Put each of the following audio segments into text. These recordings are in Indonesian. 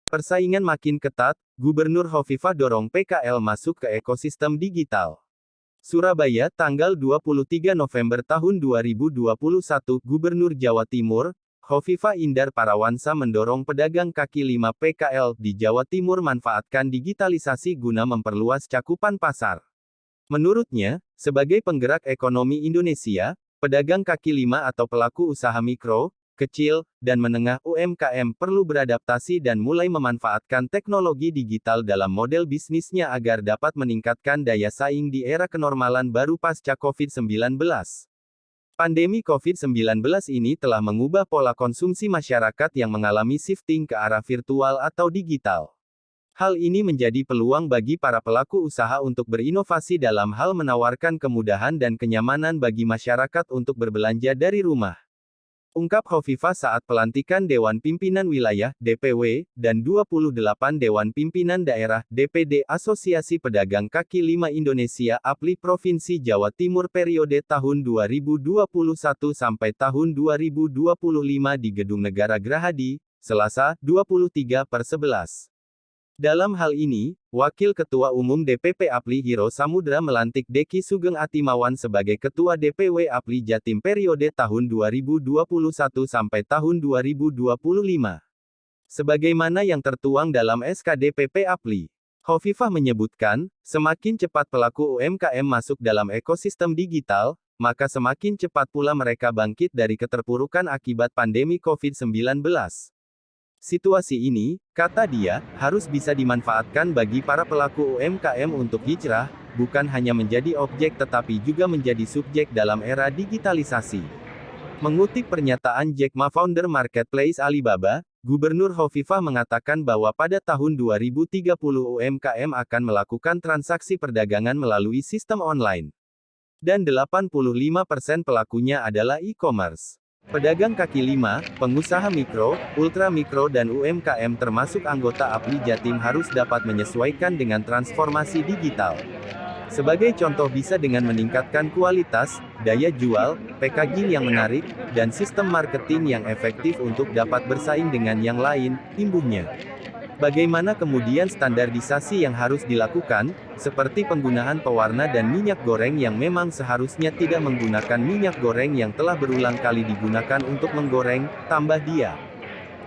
Persaingan makin ketat, Gubernur Hovifah dorong PKL masuk ke ekosistem digital. Surabaya, tanggal 23 November tahun 2021, Gubernur Jawa Timur, Hovifah Indar Parawansa mendorong pedagang kaki lima PKL di Jawa Timur manfaatkan digitalisasi guna memperluas cakupan pasar. Menurutnya, sebagai penggerak ekonomi Indonesia, pedagang kaki lima atau pelaku usaha mikro, kecil, dan menengah UMKM perlu beradaptasi dan mulai memanfaatkan teknologi digital dalam model bisnisnya agar dapat meningkatkan daya saing di era kenormalan baru pasca COVID-19. Pandemi COVID-19 ini telah mengubah pola konsumsi masyarakat yang mengalami shifting ke arah virtual atau digital. Hal ini menjadi peluang bagi para pelaku usaha untuk berinovasi dalam hal menawarkan kemudahan dan kenyamanan bagi masyarakat untuk berbelanja dari rumah. Ungkap Hovifah saat pelantikan Dewan Pimpinan Wilayah, DPW, dan 28 Dewan Pimpinan Daerah, DPD Asosiasi Pedagang Kaki Lima Indonesia APLI Provinsi Jawa Timur periode tahun 2021 sampai tahun 2025 di Gedung Negara Gerahadi, Selasa, 23/11. Dalam hal ini, Wakil Ketua Umum DPP APLI Hiro Samudra melantik Deki Sugeng Atimawan sebagai Ketua DPW APLI Jatim periode tahun 2021 sampai tahun 2025. Sebagaimana yang tertuang dalam SK DPP APLI. Hovifah menyebutkan, semakin cepat pelaku UMKM masuk dalam ekosistem digital, maka semakin cepat pula mereka bangkit dari keterpurukan akibat pandemi COVID-19. Situasi ini, kata dia, harus bisa dimanfaatkan bagi para pelaku UMKM untuk hijrah, bukan hanya menjadi objek tetapi juga menjadi subjek dalam era digitalisasi. Mengutip pernyataan Jack Ma founder marketplace Alibaba, Gubernur Hovifah mengatakan bahwa pada tahun 2030 UMKM akan melakukan transaksi perdagangan melalui sistem online. Dan 85% pelakunya adalah e-commerce. Pedagang kaki lima, pengusaha mikro, ultra mikro dan UMKM termasuk anggota APLI Jatim harus dapat menyesuaikan dengan transformasi digital. Sebagai contoh bisa dengan meningkatkan kualitas, daya jual, packaging yang menarik, dan sistem marketing yang efektif untuk dapat bersaing dengan yang lain, imbuhnya. Bagaimana kemudian standarisasi yang harus dilakukan, seperti penggunaan pewarna dan minyak goreng yang memang seharusnya tidak menggunakan minyak goreng yang telah berulang kali digunakan untuk menggoreng, tambah dia.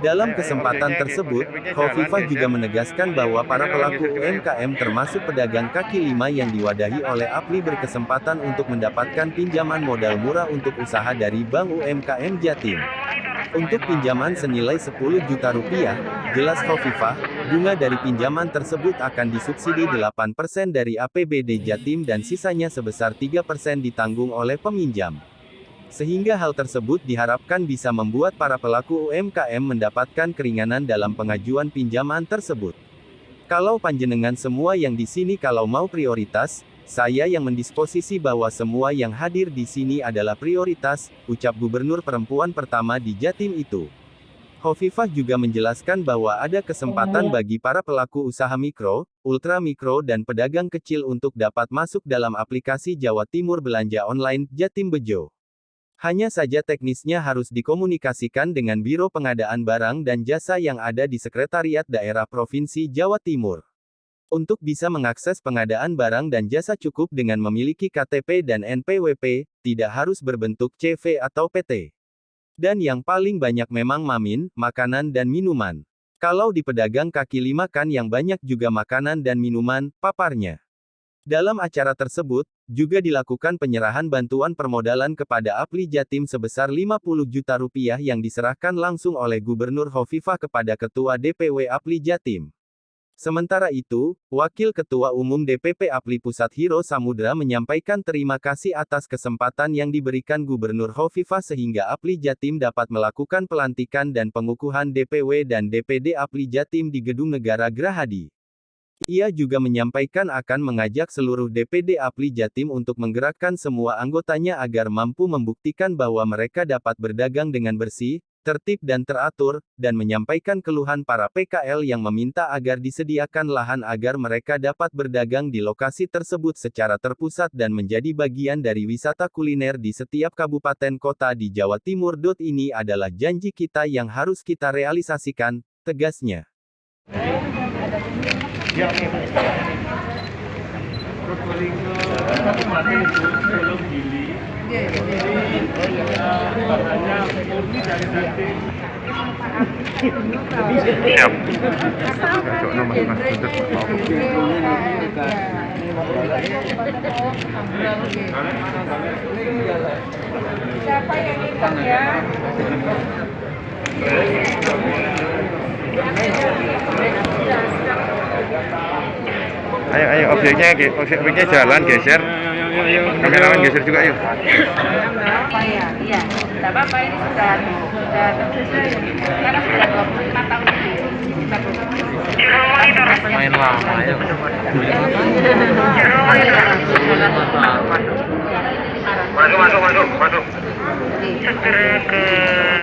Dalam kesempatan tersebut, Hovifah juga menegaskan bahwa para pelaku UMKM termasuk pedagang kaki lima yang diwadahi oleh APLI berkesempatan untuk mendapatkan pinjaman modal murah untuk usaha dari Bank UMKM Jatim. Untuk pinjaman senilai 10 juta rupiah, jelas Hovifah, bunga dari pinjaman tersebut akan disubsidi 8% dari APBD Jatim dan sisanya sebesar 3% ditanggung oleh peminjam. Sehingga hal tersebut diharapkan bisa membuat para pelaku UMKM mendapatkan keringanan dalam pengajuan pinjaman tersebut. Kalau panjenengan semua yang di sini kalau mau prioritas, saya yang mendisposisi bahwa semua yang hadir di sini adalah prioritas, ucap Gubernur perempuan pertama di Jatim itu. Hovifah juga menjelaskan bahwa ada kesempatan bagi para pelaku usaha mikro, ultra mikro dan pedagang kecil untuk dapat masuk dalam aplikasi Jawa Timur Belanja Online, Jatim Bejo. Hanya saja teknisnya harus dikomunikasikan dengan Biro Pengadaan Barang dan Jasa yang ada di Sekretariat Daerah Provinsi Jawa Timur. Untuk bisa mengakses pengadaan barang dan jasa cukup dengan memiliki KTP dan NPWP, tidak harus berbentuk CV atau PT. Dan yang paling banyak memang mamin, makanan dan minuman. Kalau di pedagang kaki lima kan yang banyak juga makanan dan minuman, paparnya. Dalam acara tersebut, juga dilakukan penyerahan bantuan permodalan kepada APLI Jatim sebesar 50 juta rupiah yang diserahkan langsung oleh Gubernur Hovifah kepada Ketua DPW APLI Jatim. Sementara itu, Wakil Ketua Umum DPP APLI Pusat Hiro Samudra menyampaikan terima kasih atas kesempatan yang diberikan Gubernur Hovifah sehingga APLI Jatim dapat melakukan pelantikan dan pengukuhan DPW dan DPD APLI Jatim di Gedung Negara Gerahadi. Ia juga menyampaikan akan mengajak seluruh DPD APLI Jatim untuk menggerakkan semua anggotanya agar mampu membuktikan bahwa mereka dapat berdagang dengan bersih, tertib dan teratur, dan menyampaikan keluhan para PKL yang meminta agar disediakan lahan agar mereka dapat berdagang di lokasi tersebut secara terpusat dan menjadi bagian dari wisata kuliner di setiap kabupaten kota di Jawa Timur. Ini adalah janji kita yang harus kita realisasikan, tegasnya. Ya, oke. Belum gili. Bahannya murni dari daging. Siap. Cocok nama mas tuntut. Siapa yang ikut ya? Ayo, objeknya jalan geser. Kameramen geser juga yuk. Apa ya? Iya. Tidak apa-apa, ini sudah tersesuai. Karena sudah 25 tahun kita Main lama ayo. Masuk. Segera ke